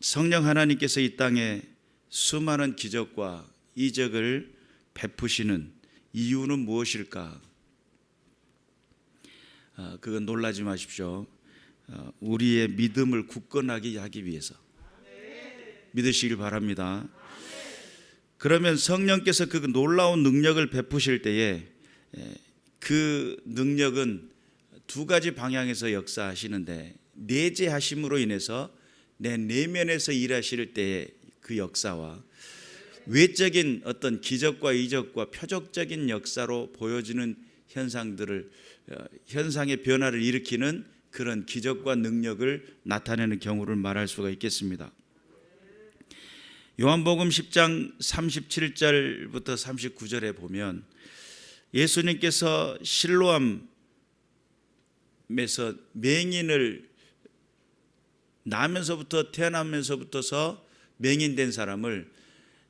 성령 하나님께서 이 땅에 수많은 기적과 이적을 베푸시는 이유는 무엇일까? 그건 놀라지 마십시오. 우리의 믿음을 굳건하게 하기 위해서 믿으시길 바랍니다. 그러면 성령께서 그 놀라운 능력을 베푸실 때에 그 능력은 두 가지 방향에서 역사하시는데, 내재하심으로 인해서 내 내면에서 일하실 때의 그 역사와 외적인 어떤 기적과 이적과 표적적인 역사로 보여지는 현상의 변화를 일으키는 그런 기적과 능력을 나타내는 경우를 말할 수가 있겠습니다. 요한복음 10장 37절부터 39절에 보면 예수님께서 실로암에서 맹인을 태어나면서부터서 맹인된 사람을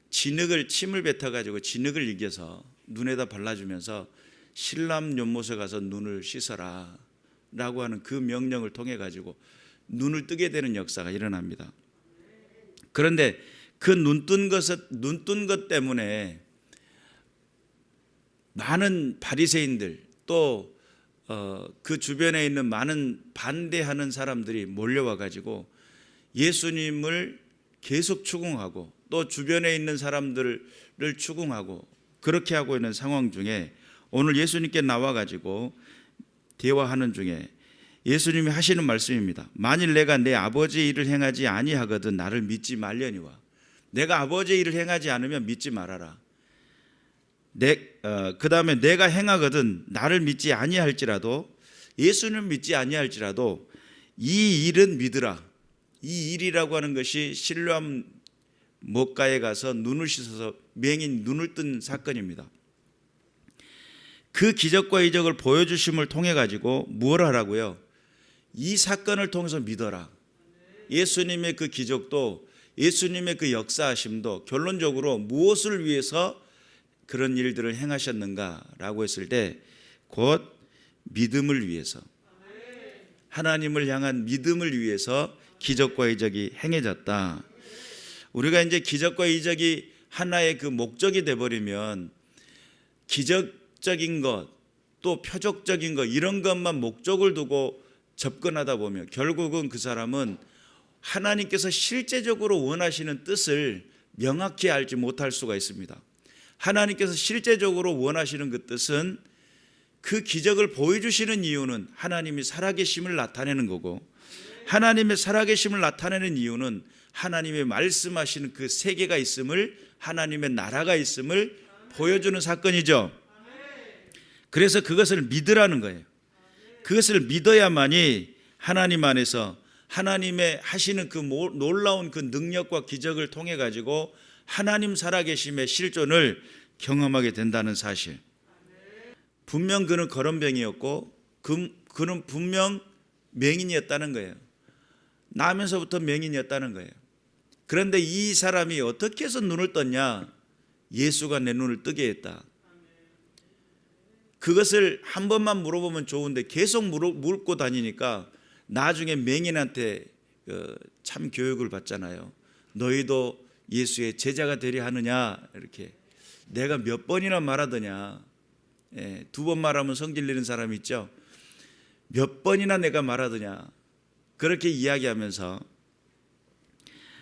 침을 뱉어가지고 진흙을 이겨서 눈에다 발라주면서 실로암 연못에 가서 눈을 씻어라 라고 하는 그 명령을 통해 가지고 눈을 뜨게 되는 역사가 일어납니다. 그런데 그 눈 뜬 것 때문에 많은 바리새인들 또 그 주변에 있는 많은 반대하는 사람들이 몰려와 가지고 예수님을 계속 추궁하고 또 주변에 있는 사람들을 추궁하고 그렇게 하고 있는 상황 중에 오늘 예수님께 나와 가지고 대화하는 중에 예수님이 하시는 말씀입니다. 만일 내가 내 아버지의 일을 행하지 아니하거든 나를 믿지 말려니와. 내가 아버지의 일을 행하지 않으면 믿지 말아라. 그 다음에 내가 행하거든 나를 믿지 아니할지라도, 예수는 믿지 아니할지라도 이 일은 믿으라. 이 일이라고 하는 것이 실로암 못가에 가서 눈을 씻어서 맹인 눈을 뜬 사건입니다. 그 기적과 이적을 보여주심을 통해 가지고 무엇을 하라고요? 이 사건을 통해서 믿어라. 예수님의 그 기적도 예수님의 그 역사하심도 결론적으로 무엇을 위해서 그런 일들을 행하셨는가라고 했을 때 곧 믿음을 위해서, 하나님을 향한 믿음을 위해서 기적과 이적이 행해졌다. 우리가 이제 기적과 이적이 하나의 그 목적이 돼버리면 기적적인 것 또 표적적인 것 이런 것만 목적을 두고 접근하다 보면 결국은 그 사람은 하나님께서 실제적으로 원하시는 뜻을 명확히 알지 못할 수가 있습니다. 하나님께서 실제적으로 원하시는 그 뜻은 그 기적을 보여주시는 이유는 하나님이 살아계심을 나타내는 거고, 하나님의 살아계심을 나타내는 이유는 하나님의 말씀하시는 그 세계가 있음을, 하나님의 나라가 있음을 보여주는 사건이죠. 그래서 그것을 믿으라는 거예요. 그것을 믿어야만이 하나님 안에서 하나님의 하시는 그 놀라운 그 능력과 기적을 통해 가지고 하나님 살아계심의 실존을 경험하게 된다는 사실. 분명 그는 거렁병이었고 그는 분명 맹인이었다는 거예요. 나면서부터 맹인이었다는 거예요. 그런데 이 사람이 어떻게 해서 눈을 떴냐? 예수가 내 눈을 뜨게 했다. 그것을 한 번만 물어보면 좋은데 계속 묻고 다니니까 나중에 맹인한테 참 교육을 받잖아요. 너희도 예수의 제자가 되려 하느냐, 이렇게. 내가 몇 번이나 말하더냐. 두 번 말하면 성질 내는 사람이 있죠. 몇 번이나 내가 말하더냐. 그렇게 이야기하면서,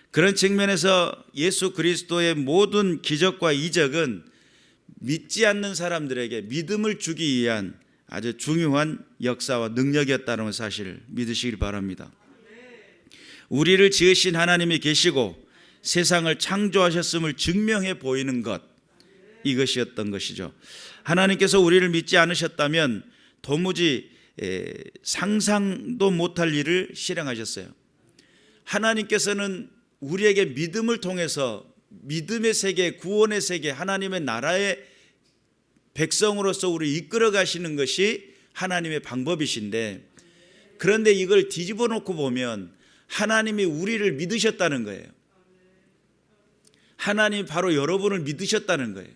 그런 측면에서 예수 그리스도의 모든 기적과 이적은 믿지 않는 사람들에게 믿음을 주기 위한 아주 중요한 역사와 능력이었다는 사실을 믿으시길 바랍니다. 우리를 지으신 하나님이 계시고 세상을 창조하셨음을 증명해 보이는 것, 이것이었던 것이죠. 하나님께서 우리를 믿지 않으셨다면 도무지 상상도 못할 일을 실행하셨어요. 하나님께서는 우리에게 믿음을 통해서 믿음의 세계, 구원의 세계, 하나님의 나라의 백성으로서 우리 이끌어 가시는 것이 하나님의 방법이신데, 그런데 이걸 뒤집어 놓고 보면 하나님이 우리를 믿으셨다는 거예요. 하나님이 바로 여러분을 믿으셨다는 거예요.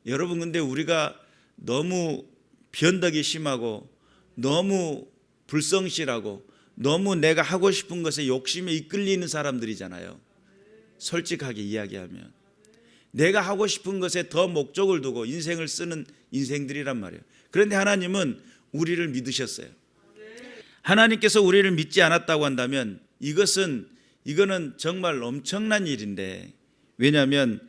여러분, 근데 우리가 너무 변덕이 심하고 너무 불성실하고 너무 내가 하고 싶은 것에 욕심에 이끌리는 사람들이잖아요. 솔직하게 이야기하면 내가 하고 싶은 것에 더 목적을 두고 인생을 쓰는 인생들이란 말이에요. 그런데 하나님은 우리를 믿으셨어요. 하나님께서 우리를 믿지 않았다고 한다면 이거는 정말 엄청난 일인데, 왜냐하면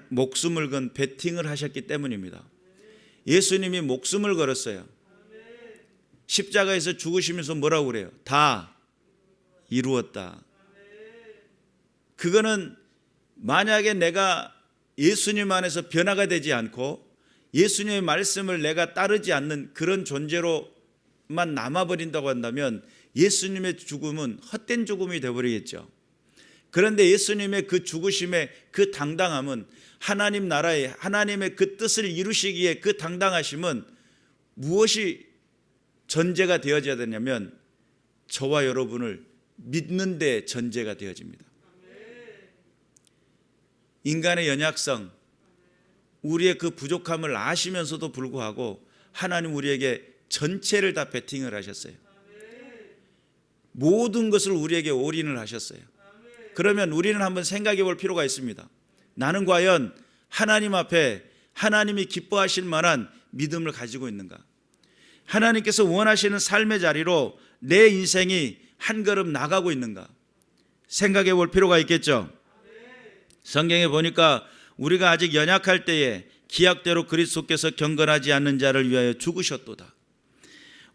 목숨을 건 베팅을 하셨기 때문입니다. 예수님이 목숨을 걸었어요. 십자가에서 죽으시면서 뭐라고 그래요? 다 이루었다. 그거는 만약에 내가 예수님 안에서 변화가 되지 않고 예수님의 말씀을 내가 따르지 않는 그런 존재로만 남아버린다고 한다면 예수님의 죽음은 헛된 죽음이 되어버리겠죠. 그런데 예수님의 그 죽으심의 그 당당함은 하나님 나라에 하나님의 그 뜻을 이루시기에 그 당당하심은 무엇이 전제가 되어져야 되냐면 저와 여러분을 믿는 데 전제가 되어집니다. 인간의 연약성, 우리의 그 부족함을 아시면서도 불구하고 하나님 우리에게 전체를 다 베팅을 하셨어요. 모든 것을 우리에게 올인을 하셨어요. 그러면 우리는 한번 생각해 볼 필요가 있습니다. 나는 과연 하나님 앞에 하나님이 기뻐하실 만한 믿음을 가지고 있는가? 하나님께서 원하시는 삶의 자리로 내 인생이 한 걸음 나가고 있는가? 생각해 볼 필요가 있겠죠. 성경에 보니까 우리가 아직 연약할 때에 기약대로 그리스도께서 경건하지 않는 자를 위하여 죽으셨도다.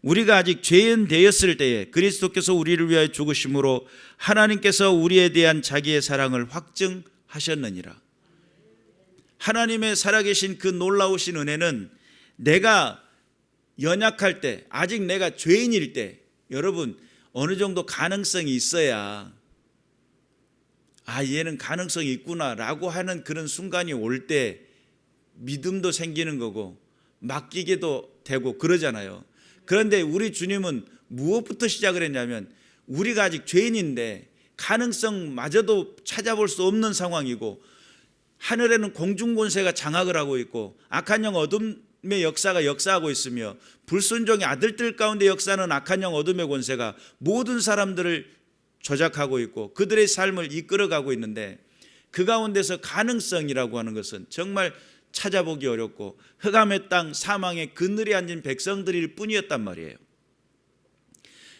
우리가 아직 죄인 되었을 때에 그리스도께서 우리를 위하여 죽으심으로 하나님께서 우리에 대한 자기의 사랑을 확증하셨느니라. 하나님의 살아계신 그 놀라우신 은혜는 내가 연약할 때, 아직 내가 죄인일 때, 여러분 어느 정도 가능성이 있어야 얘는 가능성이 있구나라고 하는 그런 순간이 올 때 믿음도 생기는 거고 맡기게도 되고 그러잖아요. 그런데 우리 주님은 무엇부터 시작을 했냐면 우리가 아직 죄인인데 가능성마저도 찾아볼 수 없는 상황이고 하늘에는 공중권세가 장악을 하고 있고 악한 영 어둠의 역사가 역사하고 있으며 불순종의 아들들 가운데 역사하는 악한 영 어둠의 권세가 모든 사람들을 조작하고 있고 그들의 삶을 이끌어가고 있는데 그 가운데서 가능성이라고 하는 것은 정말 찾아보기 어렵고 흑암의 땅 사망의 그늘에 앉은 백성들일 뿐이었단 말이에요.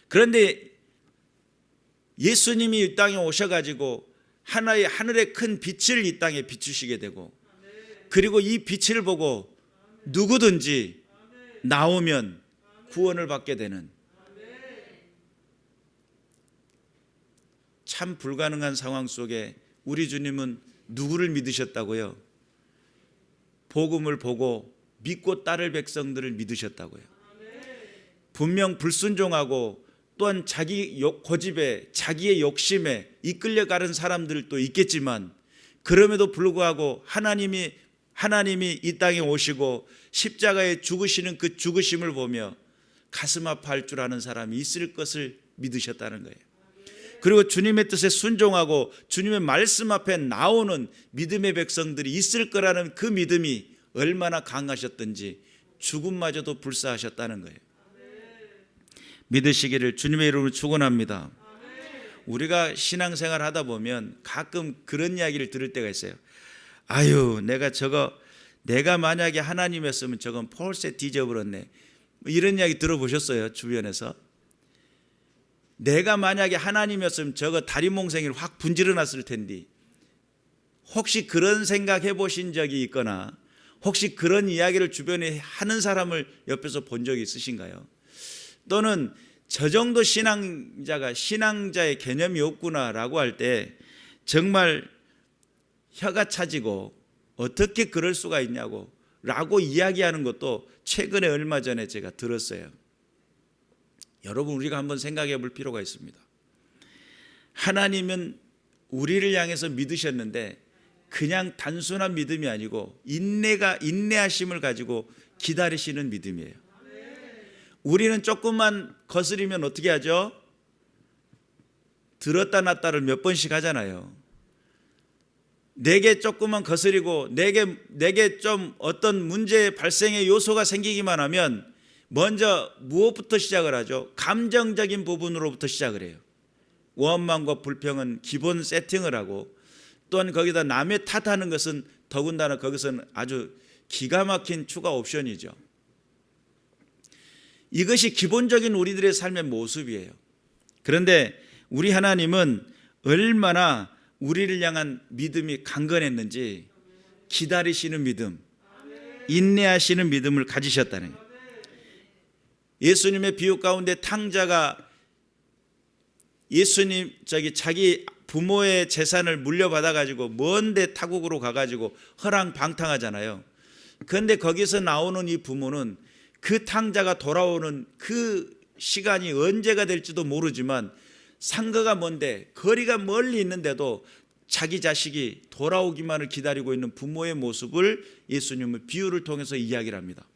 그런데 예수님이 이 땅에 오셔가지고 하늘의 큰 빛을 이 땅에 비추시게 되고 그리고 이 빛을 보고 누구든지 나오면 구원을 받게 되는 참 불가능한 상황 속에 우리 주님은 누구를 믿으셨다고요? 복음을 보고 믿고 따를 백성들을 믿으셨다고요. 분명 불순종하고 또한 자기 고집에 자기의 욕심에 이끌려가는 사람들도 있겠지만 그럼에도 불구하고 하나님이 이 땅에 오시고 십자가에 죽으시는 그 죽으심을 보며 가슴 아파할 줄 아는 사람이 있을 것을 믿으셨다는 거예요. 그리고 주님의 뜻에 순종하고 주님의 말씀 앞에 나오는 믿음의 백성들이 있을 거라는 그 믿음이 얼마나 강하셨던지 죽음마저도 불사하셨다는 거예요. 믿으시기를 주님의 이름으로 축원합니다. 우리가 신앙생활 하다 보면 가끔 그런 이야기를 들을 때가 있어요. 내가 만약에 하나님이었으면 저건 폴세 뒤져버렸네. 이런 이야기 들어보셨어요? 주변에서? 내가 만약에 하나님이었으면 저거 다리 몽생이를 확 분질러 놨을 텐데. 혹시 그런 생각 해보신 적이 있거나 혹시 그런 이야기를 주변에 하는 사람을 옆에서 본 적이 있으신가요? 또는 저 정도 신앙자의 개념이 없구나라고 할 때 정말 혀가 차지고 어떻게 그럴 수가 있냐고 라고 이야기하는 것도 최근에 얼마 전에 제가 들었어요. 여러분 우리가 한번 생각해 볼 필요가 있습니다. 하나님은 우리를 향해서 믿으셨는데 그냥 단순한 믿음이 아니고 인내하심을 가지고 기다리시는 믿음이에요. 우리는 조금만 거스리면 어떻게 하죠? 들었다 놨다를 몇 번씩 하잖아요. 내게 조금만 거스리고 내게 좀 어떤 문제 발생의 요소가 생기기만 하면 먼저 무엇부터 시작을 하죠? 감정적인 부분으로부터 시작을 해요. 원망과 불평은 기본 세팅을 하고, 또한 거기다 남의 탓하는 것은 더군다나 거기서는 아주 기가 막힌 추가 옵션이죠. 이것이 기본적인 우리들의 삶의 모습이에요. 그런데 우리 하나님은 얼마나 우리를 향한 믿음이 강건했는지, 기다리시는 믿음, 인내하시는 믿음을 가지셨다는 거예요. 예수님의 비유 가운데 탕자가 예수님 자기 부모의 재산을 물려받아 가지고 먼데 타국으로 가 가지고 허랑방탕하잖아요. 그런데 거기서 나오는 이 부모는 그 탕자가 돌아오는 그 시간이 언제가 될지도 모르지만 상거가 먼데 거리가 멀리 있는데도 자기 자식이 돌아오기만을 기다리고 있는 부모의 모습을 예수님은 비유를 통해서 이야기를 합니다.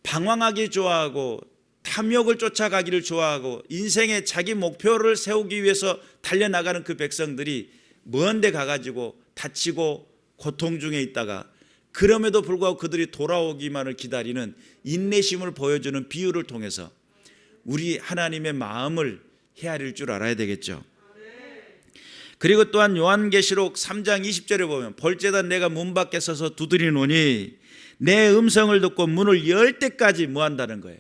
방황하기 좋아하고 탐욕을 쫓아가기를 좋아하고 인생의 자기 목표를 세우기 위해서 달려나가는 그 백성들이 먼데 가가지고 다치고 고통 중에 있다가 그럼에도 불구하고 그들이 돌아오기만을 기다리는 인내심을 보여주는 비유를 통해서 우리 하나님의 마음을 헤아릴 줄 알아야 되겠죠. 그리고 또한 요한계시록 3장 20절에 보면 볼지어다 내가 문 밖에 서서 두드리노니 내 음성을 듣고 문을 열 때까지 뭐 한다는 거예요?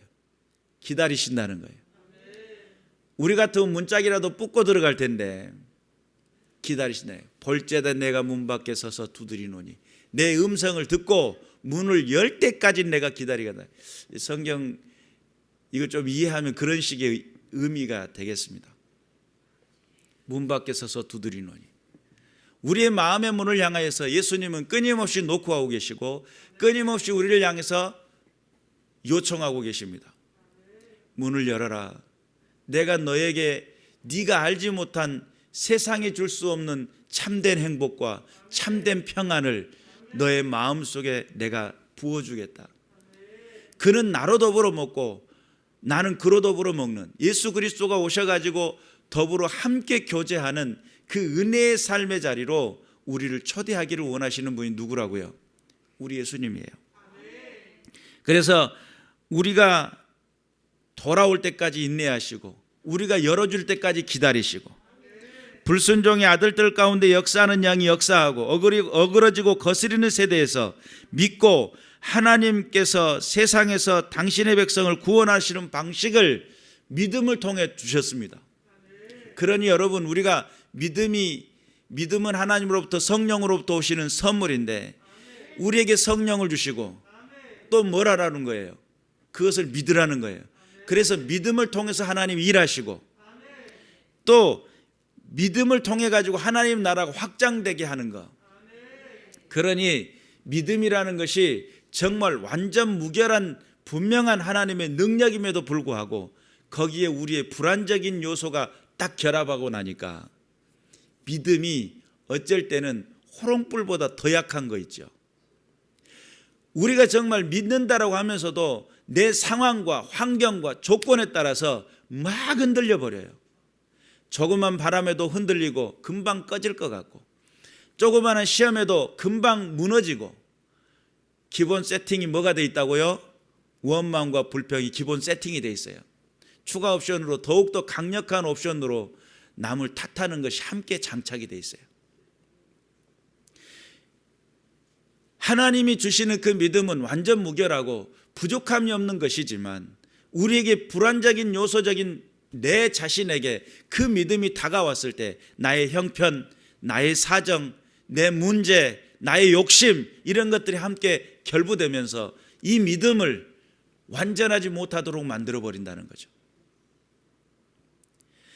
기다리신다는 거예요. 우리 같으면 문짝이라도 뽑고 들어갈 텐데 기다리신다. 볼지어다 내가 문 밖에 서서 두드리노니 내 음성을 듣고 문을 열 때까지 내가 기다리겠다. 성경 이거 좀 이해하면 그런 식의 의미가 되겠습니다. 문 밖에 서서 두드리노니, 우리의 마음의 문을 향하여서 예수님은 끊임없이 노크하고 계시고 끊임없이 우리를 향해서 요청하고 계십니다. 문을 열어라. 내가 너에게 네가 알지 못한 세상에 줄 수 없는 참된 행복과 참된 평안을 너의 마음속에 내가 부어주겠다. 그는 나로 더불어 먹고 나는 그로 더불어 먹는, 예수 그리스도가 오셔가지고 더불어 함께 교제하는 그 은혜의 삶의 자리로 우리를 초대하기를 원하시는 분이 누구라고요? 우리 예수님이에요. 그래서 우리가 돌아올 때까지 인내하시고 우리가 열어줄 때까지 기다리시고, 불순종의 아들들 가운데 역사하는 양이 역사하고 어그러지고 거스리는 세대에서 믿고 하나님께서 세상에서 당신의 백성을 구원하시는 방식을 믿음을 통해 주셨습니다. 그러니 여러분, 우리가 믿음은 하나님으로부터 성령으로부터 오시는 선물인데 우리에게 성령을 주시고 또 뭘 하라는 거예요? 그것을 믿으라는 거예요. 그래서 믿음을 통해서 하나님이 일하시고 또 믿음을 통해 가지고 하나님 나라가 확장되게 하는 것. 그러니 믿음이라는 것이 정말 완전 무결한 분명한 하나님의 능력임에도 불구하고 거기에 우리의 불안적인 요소가 딱 결합하고 나니까 믿음이 어쩔 때는 호롱불보다 더 약한 거 있죠. 우리가 정말 믿는다라고 하면서도 내 상황과 환경과 조건에 따라서 막 흔들려 버려요. 조그만 바람에도 흔들리고 금방 꺼질 것 같고, 조그마한 시험에도 금방 무너지고. 기본 세팅이 뭐가 돼 있다고요? 원망과 불평이 기본 세팅이 돼 있어요. 추가 옵션으로 더욱더 강력한 옵션으로 남을 탓하는 것이 함께 장착이 돼 있어요. 하나님이 주시는 그 믿음은 완전 무결하고 부족함이 없는 것이지만 우리에게 불안적인 요소적인 내 자신에게 그 믿음이 다가왔을 때 나의 형편, 나의 사정, 내 문제, 나의 욕심, 이런 것들이 함께 결부되면서 이 믿음을 완전하지 못하도록 만들어버린다는 거죠.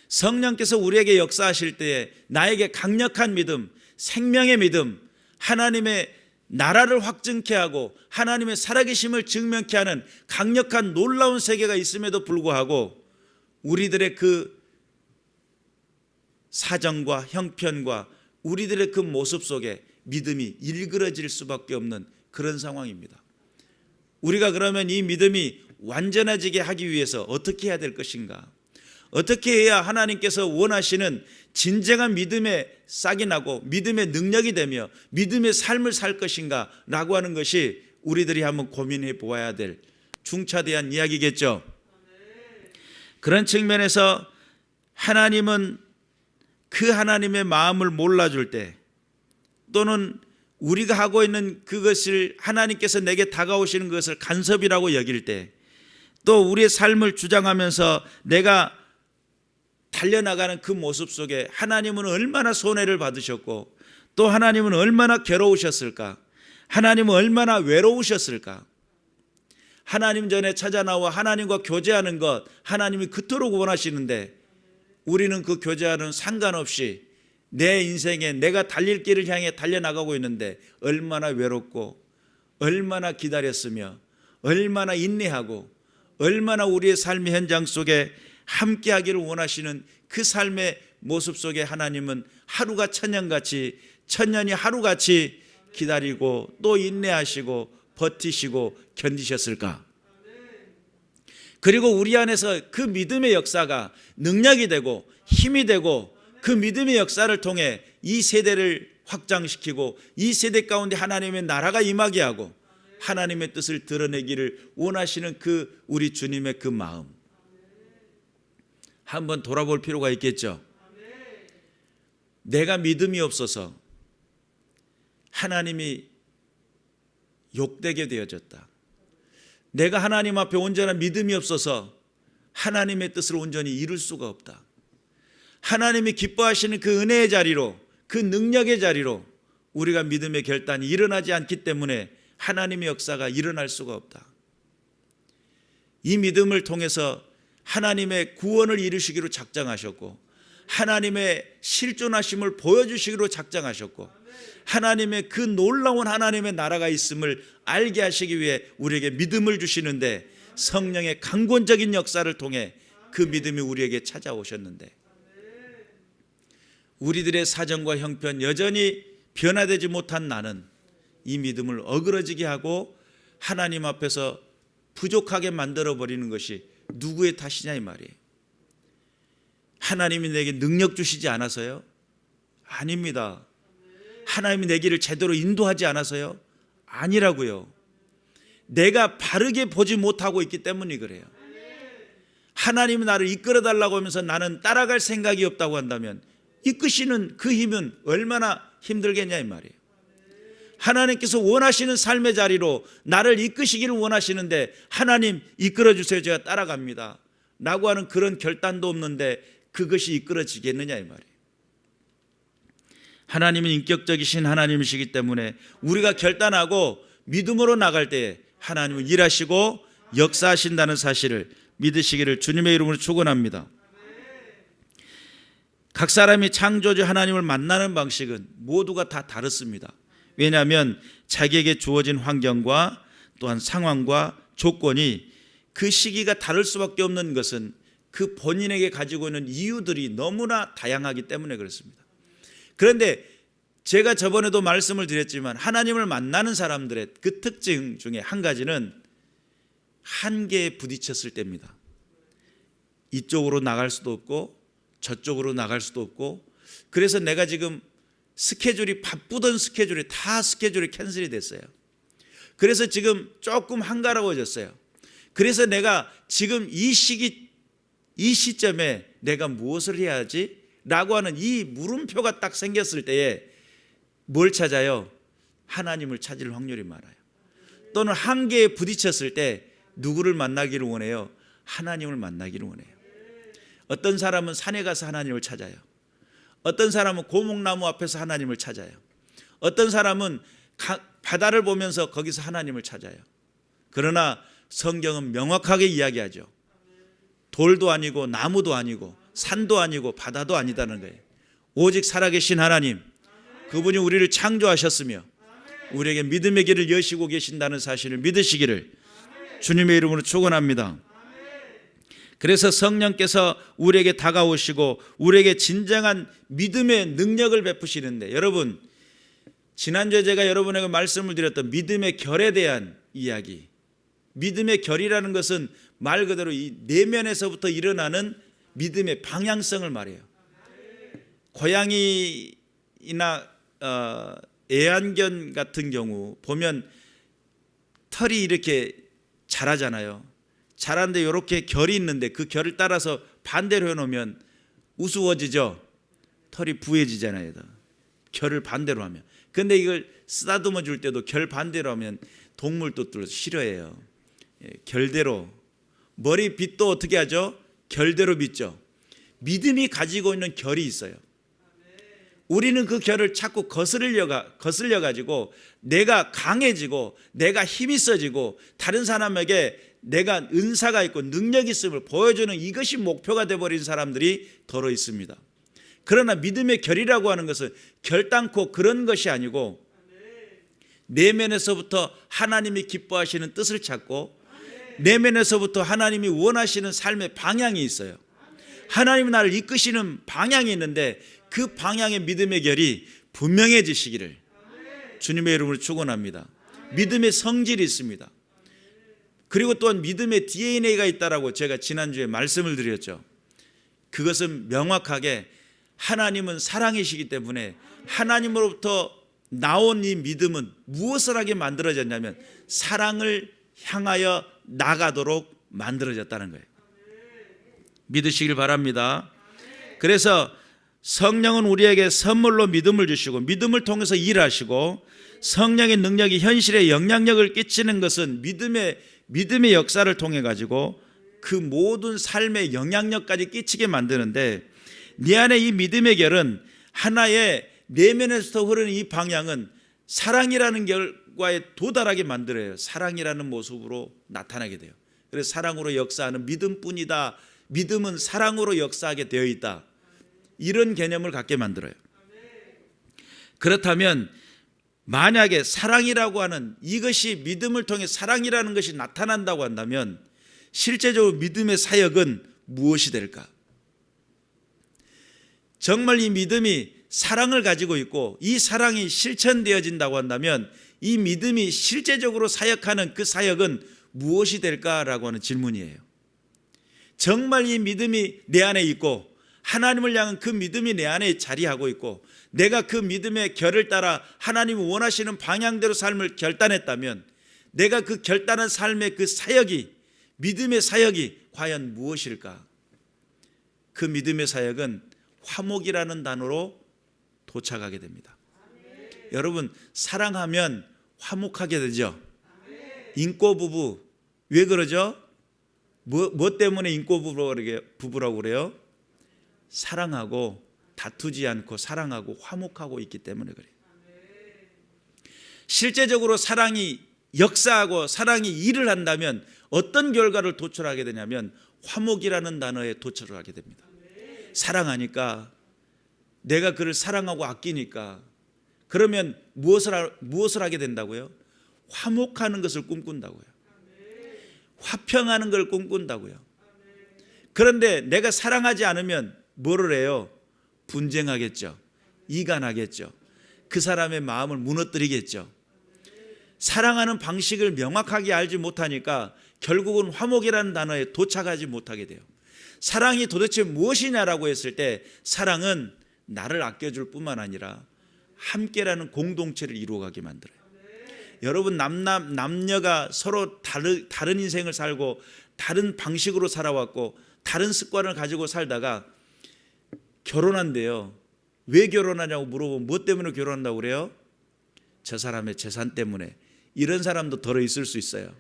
성령께서 우리에게 역사하실 때에 나에게 강력한 믿음, 생명의 믿음, 하나님의 나라를 확증케 하고 하나님의 살아계심을 증명케 하는 강력한 놀라운 세계가 있음에도 불구하고 우리들의 그 사정과 형편과 우리들의 그 모습 속에 믿음이 일그러질 수밖에 없는 그런 상황입니다. 우리가 그러면 이 믿음이 완전해지게 하기 위해서 어떻게 해야 될 것인가? 어떻게 해야 하나님께서 원하시는 진정한 믿음의 싹이 나고 믿음의 능력이 되며 믿음의 삶을 살 것인가 라고 하는 것이 우리들이 한번 고민해 보아야 될 중차대한 이야기겠죠. 그런 측면에서 하나님은 그 하나님의 마음을 몰라줄 때, 또는 우리가 하고 있는 그것을 하나님께서 내게 다가오시는 것을 간섭이라고 여길 때, 또 우리의 삶을 주장하면서 내가 달려나가는 그 모습 속에 하나님은 얼마나 손해를 받으셨고, 또 하나님은 얼마나 괴로우셨을까, 하나님은 얼마나 외로우셨을까. 하나님 전에 찾아 나와 하나님과 교제하는 것 하나님이 그토록 원하시는데, 우리는 그 교제와는 상관없이 내 인생에 내가 달릴 길을 향해 달려나가고 있는데 얼마나 외롭고, 얼마나 기다렸으며, 얼마나 인내하고, 얼마나 우리의 삶의 현장 속에 함께하기를 원하시는 그 삶의 모습 속에 하나님은 하루가 천년같이, 천년이 하루같이 기다리고 또 인내하시고 버티시고 견디셨을까. 그리고 우리 안에서 그 믿음의 역사가 능력이 되고 힘이 되고, 그 믿음의 역사를 통해 이 세대를 확장시키고 이 세대 가운데 하나님의 나라가 임하게 하고 하나님의 뜻을 드러내기를 원하시는 그 우리 주님의 그 마음, 한번 돌아볼 필요가 있겠죠. 내가 믿음이 없어서 하나님이 욕되게 되어졌다. 내가 하나님 앞에 온전한 믿음이 없어서 하나님의 뜻을 온전히 이룰 수가 없다. 하나님이 기뻐하시는 그 은혜의 자리로, 그 능력의 자리로 우리가 믿음의 결단이 일어나지 않기 때문에 하나님의 역사가 일어날 수가 없다. 이 믿음을 통해서 하나님의 구원을 이루시기로 작정하셨고, 하나님의 실존하심을 보여주시기로 작정하셨고, 하나님의 그 놀라운 하나님의 나라가 있음을 알게 하시기 위해 우리에게 믿음을 주시는데, 성령의 강권적인 역사를 통해 그 믿음이 우리에게 찾아오셨는데, 우리들의 사정과 형편 여전히 변화되지 못한 나는 이 믿음을 어그러지게 하고 하나님 앞에서 부족하게 만들어버리는 것이 누구의 탓이냐 이 말이에요. 하나님이 내게 능력 주시지 않아서요? 아닙니다. 하나님이 내 길을 제대로 인도하지 않아서요? 아니라고요. 내가 바르게 보지 못하고 있기 때문이 그래요. 하나님이 나를 이끌어 달라고 하면서 나는 따라갈 생각이 없다고 한다면 이끄시는 그 힘은 얼마나 힘들겠냐 이 말이에요. 하나님께서 원하시는 삶의 자리로 나를 이끄시기를 원하시는데, 하나님 이끌어 주세요, 제가 따라갑니다 라고 하는 그런 결단도 없는데 그것이 이끌어지겠느냐 이 말이에요. 하나님은 인격적이신 하나님이시기 때문에 우리가 결단하고 믿음으로 나갈 때에 하나님은 일하시고 역사하신다는 사실을 믿으시기를 주님의 이름으로 축원합니다. 각 사람이 창조주 하나님을 만나는 방식은 모두가 다 다릅니다. 왜냐하면 자기에게 주어진 환경과 또한 상황과 조건이 그 시기가 다를 수밖에 없는 것은 그 본인에게 가지고 있는 이유들이 너무나 다양하기 때문에 그렇습니다. 그런데 제가 저번에도 말씀을 드렸지만 하나님을 만나는 사람들의 그 특징 중에 한 가지는 한계에 부딪혔을 때입니다. 이쪽으로 나갈 수도 없고 저쪽으로 나갈 수도 없고, 그래서 내가 지금 스케줄이 바쁘던 스케줄이 다 스케줄이 캔슬이 됐어요. 그래서 지금 조금 한가로워졌어요. 그래서 내가 지금 이 시점에 내가 무엇을 해야 하지? 라고 하는 이 물음표가 딱 생겼을 때에 뭘 찾아요? 하나님을 찾을 확률이 많아요. 또는 한계에 부딪혔을 때 누구를 만나기를 원해요? 하나님을 만나기를 원해요. 어떤 사람은 산에 가서 하나님을 찾아요. 어떤 사람은 고목나무 앞에서 하나님을 찾아요. 어떤 사람은 바다를 보면서 거기서 하나님을 찾아요. 그러나 성경은 명확하게 이야기하죠. 돌도 아니고 나무도 아니고 산도 아니고 바다도 아니다는 거예요. 오직 살아계신 하나님, 그분이 우리를 창조하셨으며 우리에게 믿음의 길을 여시고 계신다는 사실을 믿으시기를 주님의 이름으로 축원합니다. 그래서 성령께서 우리에게 다가오시고 우리에게 진정한 믿음의 능력을 베푸시는데, 여러분 지난주에 제가 여러분에게 말씀을 드렸던 믿음의 결에 대한 이야기, 믿음의 결이라는 것은 말 그대로 이 내면에서부터 일어나는 믿음의 방향성을 말해요. 고양이나 애완견 같은 경우 보면 털이 이렇게 자라잖아요. 자라는데 이렇게 결이 있는데 그 결을 따라서 반대로 해놓으면 우스워지죠. 털이 부해지잖아요. 결을 반대로 하면. 근데 이걸 쓰다듬어 줄 때도 결 반대로 하면 동물도 싫어해요. 결대로. 머리빗도 어떻게 하죠? 결대로 빗죠. 믿음이 가지고 있는 결이 있어요. 우리는 그 결을 자꾸 거슬려 가지고 내가 강해지고 내가 힘이 있어지고 다른 사람에게 내가 은사가 있고 능력이 있음을 보여주는 이것이 목표가 되어버린 사람들이 더러 있습니다. 그러나 믿음의 결이라고 하는 것은 결단코 그런 것이 아니고 내면에서부터 하나님이 기뻐하시는 뜻을 찾고 내면에서부터 하나님이 원하시는 삶의 방향이 있어요. 하나님이 나를 이끄시는 방향이 있는데 그 방향의 믿음의 결이 분명해지시기를 주님의 이름으로 축원합니다. 믿음의 성질이 있습니다. 그리고 또한 믿음의 DNA가 있다라고 제가 지난주에 말씀을 드렸죠. 그것은 명확하게 하나님은 사랑이시기 때문에 하나님으로부터 나온 이 믿음은 무엇을 하게 만들어졌냐면 사랑을 향하여 나가도록 만들어졌다는 거예요. 믿으시길 바랍니다. 그래서 성령은 우리에게 선물로 믿음을 주시고 믿음을 통해서 일하시고 성령의 능력이 현실에 영향력을 끼치는 것은 믿음의 역사를 통해 가지고 그 모든 삶의 영향력까지 끼치게 만드는데 네 안에 이 믿음의 결은 하나의 내면에서 흐르는 이 방향은 사랑이라는 결과에 도달하게 만들어요. 사랑이라는 모습으로 나타나게 돼요. 그래서 사랑으로 역사하는 믿음뿐이다. 믿음은 사랑으로 역사하게 되어 있다. 이런 개념을 갖게 만들어요. 그렇다면 만약에 사랑이라고 하는 이것이 믿음을 통해 사랑이라는 것이 나타난다고 한다면 실제적으로 믿음의 사역은 무엇이 될까? 정말 이 믿음이 사랑을 가지고 있고 이 사랑이 실천되어진다고 한다면 이 믿음이 실제적으로 사역하는 그 사역은 무엇이 될까라고 하는 질문이에요. 정말 이 믿음이 내 안에 있고 하나님을 향한 그 믿음이 내 안에 자리하고 있고 내가 그 믿음의 결을 따라 하나님이 원하시는 방향대로 삶을 결단했다면 내가 그 결단한 삶의 그 사역이 믿음의 사역이 과연 무엇일까? 그 믿음의 사역은 화목이라는 단어로 도착하게 됩니다. 여러분 사랑하면 화목하게 되죠. 인꼬 부부 왜 그러죠? 뭐 때문에 인꼬 부부라고 그래요? 사랑하고 다투지 않고 사랑하고 화목하고 있기 때문에 그래요. 실제적으로 사랑이 역사하고 사랑이 일을 한다면 어떤 결과를 도출하게 되냐면 화목이라는 단어에 도출을 하게 됩니다. 사랑하니까 내가 그를 사랑하고 아끼니까 그러면 무엇을 하게 된다고요? 화목하는 것을 꿈꾼다고요. 화평하는 걸 꿈꾼다고요. 그런데 내가 사랑하지 않으면 뭐를 해요? 분쟁하겠죠. 이간하겠죠. 그 사람의 마음을 무너뜨리겠죠. 사랑하는 방식을 명확하게 알지 못하니까 결국은 화목이라는 단어에 도착하지 못하게 돼요. 사랑이 도대체 무엇이냐라고 했을 때 사랑은 나를 아껴줄 뿐만 아니라 함께라는 공동체를 이루어가게 만들어요. 여러분 남녀가 서로 다른 인생을 살고 다른 방식으로 살아왔고 다른 습관을 가지고 살다가 결혼한대요. 왜 결혼하냐고 물어보면 뭐 때문에 결혼한다고 그래요? 저 사람의 재산 때문에. 이런 사람도 덜어 있을 수 있어요.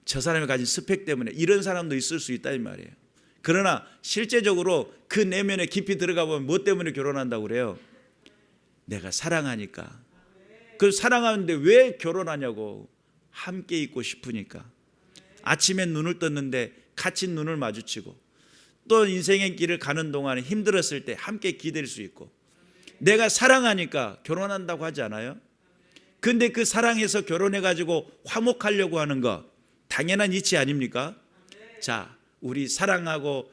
저 사람이 가진 스펙 때문에 이런 사람도 있을 수 있다 이 말이에요. 그러나 실제적으로 그 내면에 깊이 들어가 보면 뭐 때문에 결혼한다고 그래요? 내가 사랑하니까. 그 사랑하는데 왜 결혼하냐고. 함께 있고 싶으니까. 아침에 눈을 떴는데 같이 눈을 마주치고 또 인생의 길을 가는 동안에 힘들었을 때 함께 기댈 수 있고 내가 사랑하니까 결혼한다고 하지 않아요? 근데 그 사랑해서 결혼해가지고 화목하려고 하는 거 당연한 이치 아닙니까? 자, 우리 사랑하고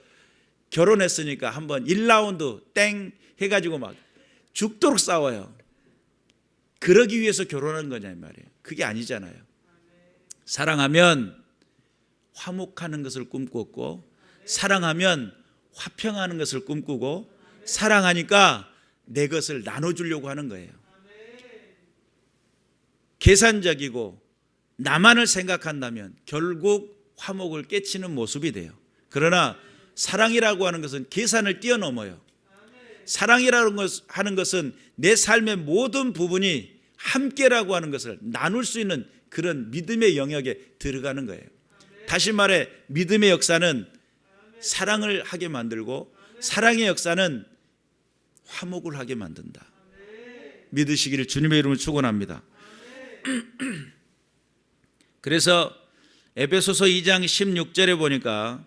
결혼했으니까 한번 1라운드 땡 해가지고 막 죽도록 싸워요. 그러기 위해서 결혼한 거냐 이 말이에요. 그게 아니잖아요. 사랑하면 화목하는 것을 꿈꿨고 사랑하면 화평하는 것을 꿈꾸고 사랑하니까 내 것을 나눠주려고 하는 거예요. 계산적이고 나만을 생각한다면 결국 화목을 깨치는 모습이 돼요. 그러나 사랑이라고 하는 것은 계산을 뛰어넘어요. 사랑이라는 하는 것은 내 삶의 모든 부분이 함께라고 하는 것을 나눌 수 있는 그런 믿음의 영역에 들어가는 거예요. 다시 말해 믿음의 역사는 사랑을 하게 만들고 사랑의 역사는 화목을 하게 만든다. 믿으시기를 주님의 이름으로 축원합니다. 그래서 에베소서 2장 16절에 보니까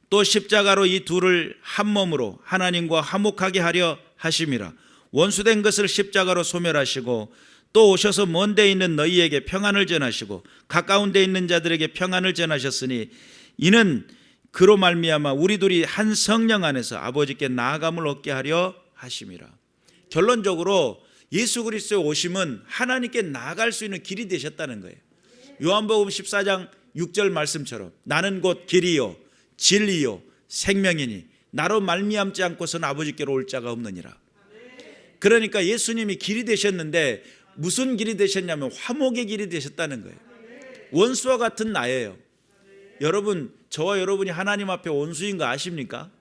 또 십자가로 이 둘을 한 몸으로 하나님과 화목하게 하려 하심이라. 원수된 것을 십자가로 소멸하시고 또 오셔서 먼 데 있는 너희에게 평안을 전하시고 가까운 데 있는 자들에게 평안을 전하셨으니 이는 그로 말미암아 우리 둘이 한 성령 안에서 아버지께 나아감을 얻게 하려 하심이라. 결론적으로 예수 그리스도의 오심은 하나님께 나아갈 수 있는 길이 되셨다는 거예요. 요한복음 14장 6절 말씀처럼 나는 곧 길이요 진리요 생명이니 나로 말미암지 않고서는 아버지께로 올 자가 없느니라. 그러니까 예수님이 길이 되셨는데 무슨 길이 되셨냐면 화목의 길이 되셨다는 거예요. 원수와 같은 나예요. 여러분, 저와 여러분이 하나님 앞에 원수인 거 아십니까?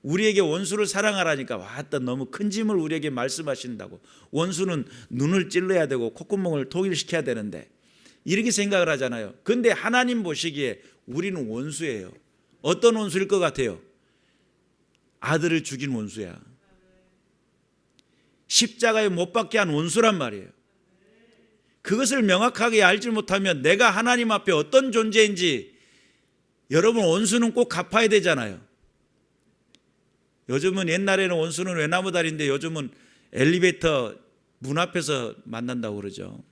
우리에게 원수를 사랑하라니까 왔다 너무 큰 짐을 우리에게 말씀하신다고. 원수는 눈을 찔러야 되고 콧구멍을 통일시켜야 되는데 이렇게 생각을 하잖아요. 그런데 하나님 보시기에 우리는 원수예요. 어떤 원수일 것 같아요? 아들을 죽인 원수야. 십자가에 못 박게 한 원수란 말이에요. 그것을 명확하게 알지 못하면 내가 하나님 앞에 어떤 존재인지, 여러분 원수는 꼭 갚아야 되잖아요. 요즘은 옛날에는 원수는 외나무다리인데 요즘은 엘리베이터 문 앞에서 만난다고 그러죠.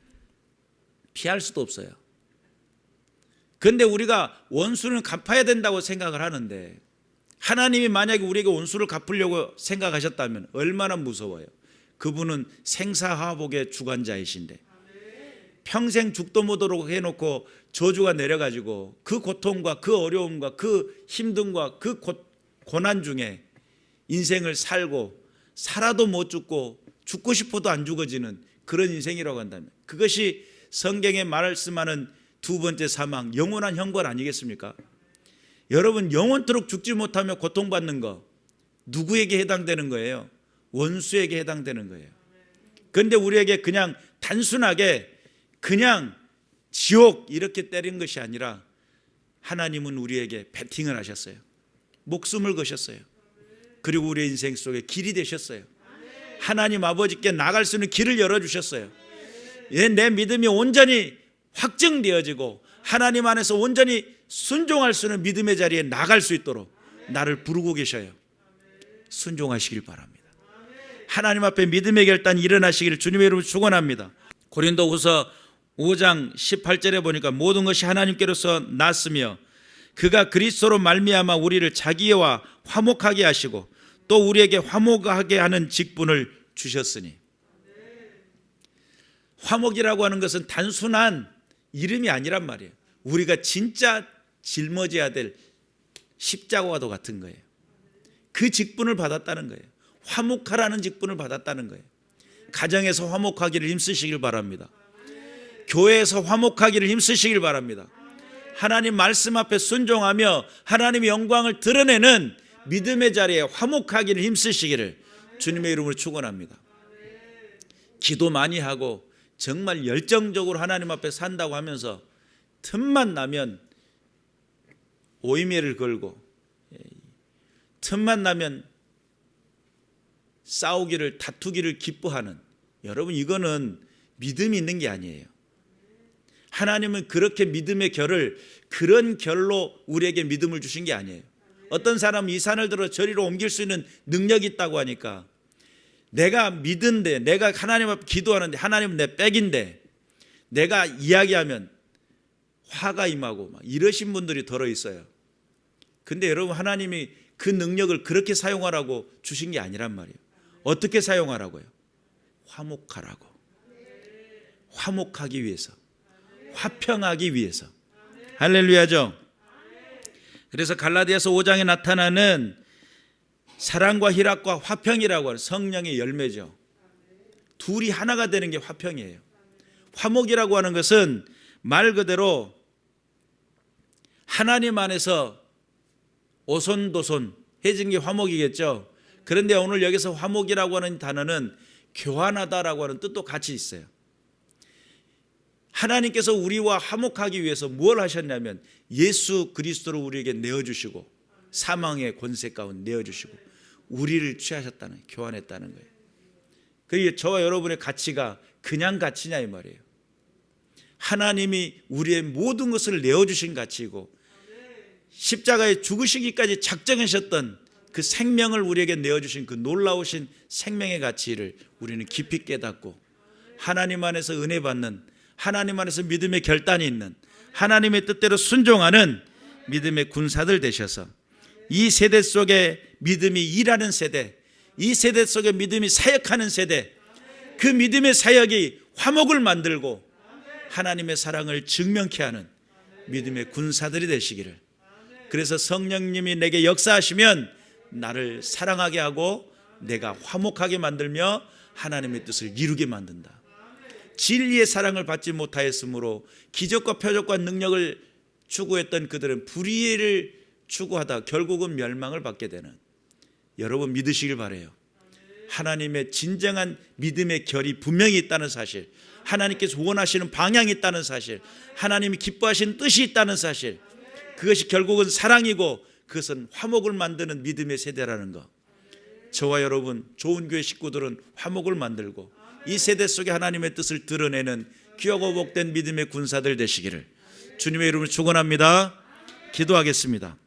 피할 수도 없어요. 그런데 우리가 원수는 갚아야 된다고 생각을 하는데 하나님이 만약에 우리에게 원수를 갚으려고 생각하셨다면 얼마나 무서워요. 그분은 생사화복의 주관자이신데 평생 죽도 못하도록 해놓고 저주가 내려가지고 그 고통과 그 어려움과 그 힘듦과 그 고난 중에 인생을 살고 살아도 못 죽고 죽고 싶어도 안 죽어지는 그런 인생이라고 한다면 그것이 성경에 말씀하는 두 번째 사망, 영원한 형벌 아니겠습니까? 여러분 영원토록 죽지 못하며 고통받는 거 누구에게 해당되는 거예요? 원수에게 해당되는 거예요. 그런데 우리에게 그냥 단순하게 그냥 지옥 이렇게 때린 것이 아니라 하나님은 우리에게 베팅을 하셨어요. 목숨을 거셨어요. 그리고 우리의 인생 속에 길이 되셨어요. 하나님 아버지께 나갈 수 있는 길을 열어주셨어요. 내 믿음이 온전히 확증되어지고 하나님 안에서 온전히 순종할 수 있는 믿음의 자리에 나갈 수 있도록 나를 부르고 계셔요. 순종하시길 바랍니다. 하나님 앞에 믿음의 결단이 일어나시기를 주님의 이름으로 축원합니다. 고린도후서 5장 18절에 보니까 모든 것이 하나님께로서 났으며 그가 그리스도로 말미암아 우리를 자기와 화목하게 하시고 또 우리에게 화목하게 하는 직분을 주셨으니. 화목이라고 하는 것은 단순한 이름이 아니란 말이에요. 우리가 진짜 짊어져야 될 십자가와도 같은 거예요. 그 직분을 받았다는 거예요. 화목하라는 직분을 받았다는 거예요. 가정에서 화목하기를 힘쓰시길 바랍니다. 교회에서 화목하기를 힘쓰시길 바랍니다. 하나님 말씀 앞에 순종하며 하나님의 영광을 드러내는 믿음의 자리에 화목하기를 힘쓰시기를 주님의 이름으로 축원합니다. 기도 많이 하고 정말 열정적으로 하나님 앞에 산다고 하면서 틈만 나면 오이매를 걸고 틈만 나면 싸우기를 다투기를 기뻐하는, 여러분 이거는 믿음이 있는 게 아니에요. 하나님은 그렇게 믿음의 결을 그런 결로 우리에게 믿음을 주신 게 아니에요. 어떤 사람은 이 산을 들어 저리로 옮길 수 있는 능력이 있다고 하니까 내가 믿은데, 내가 하나님 앞에 기도하는데 하나님은 내 백인데 내가 이야기하면 화가 임하고 막 이러신 분들이 더러 있어요. 근데 여러분 하나님이 그 능력을 그렇게 사용하라고 주신 게 아니란 말이에요. 어떻게 사용하라고요? 화목하라고. 화목하기 위해서, 화평하기 위해서. 할렐루야죠. 그래서 갈라디아서 5장에 나타나는 사랑과 희락과 화평이라고 하는 성령의 열매죠. 둘이 하나가 되는 게 화평이에요. 화목이라고 하는 것은 말 그대로 하나님 안에서 오손도손 해진 게 화목이겠죠. 그런데 오늘 여기서 화목이라고 하는 단어는 교환하다라고 하는 뜻도 같이 있어요. 하나님께서 우리와 화목하기 위해서 뭘 하셨냐면 예수 그리스도를 우리에게 내어주시고 사망의 권세 가운데 내어주시고 우리를 취하셨다는 거예요. 교환했다는 거예요. 그게 저와 여러분의 가치가 그냥 가치냐 이 말이에요. 하나님이 우리의 모든 것을 내어주신 가치이고 십자가에 죽으시기까지 작정하셨던 그 생명을 우리에게 내어주신 그 놀라우신 생명의 가치를 우리는 깊이 깨닫고 하나님 안에서 은혜 받는, 하나님 안에서 믿음의 결단이 있는, 하나님의 뜻대로 순종하는 믿음의 군사들 되셔서 이 세대 속에 믿음이 일하는 세대, 이 세대 속에 믿음이 사역하는 세대, 그 믿음의 사역이 화목을 만들고 하나님의 사랑을 증명케 하는 믿음의 군사들이 되시기를. 그래서 성령님이 내게 역사하시면 나를 사랑하게 하고 내가 화목하게 만들며 하나님의 뜻을 이루게 만든다. 진리의 사랑을 받지 못하였으므로 기적과 표적과 능력을 추구했던 그들은 불의를 추구하다 결국은 멸망을 받게 되는, 여러분 믿으시길 바라요. 하나님의 진정한 믿음의 결이 분명히 있다는 사실, 하나님께서 원하시는 방향이 있다는 사실, 하나님이 기뻐하시는 뜻이 있다는 사실, 그것이 결국은 사랑이고 그것은 화목을 만드는 믿음의 세대라는 것. 저와 여러분 좋은 교회 식구들은 화목을 만들고 이 세대 속에 하나님의 뜻을 드러내는 귀하고 복된 믿음의 군사들 되시기를 주님의 이름으로 축원합니다. 기도하겠습니다.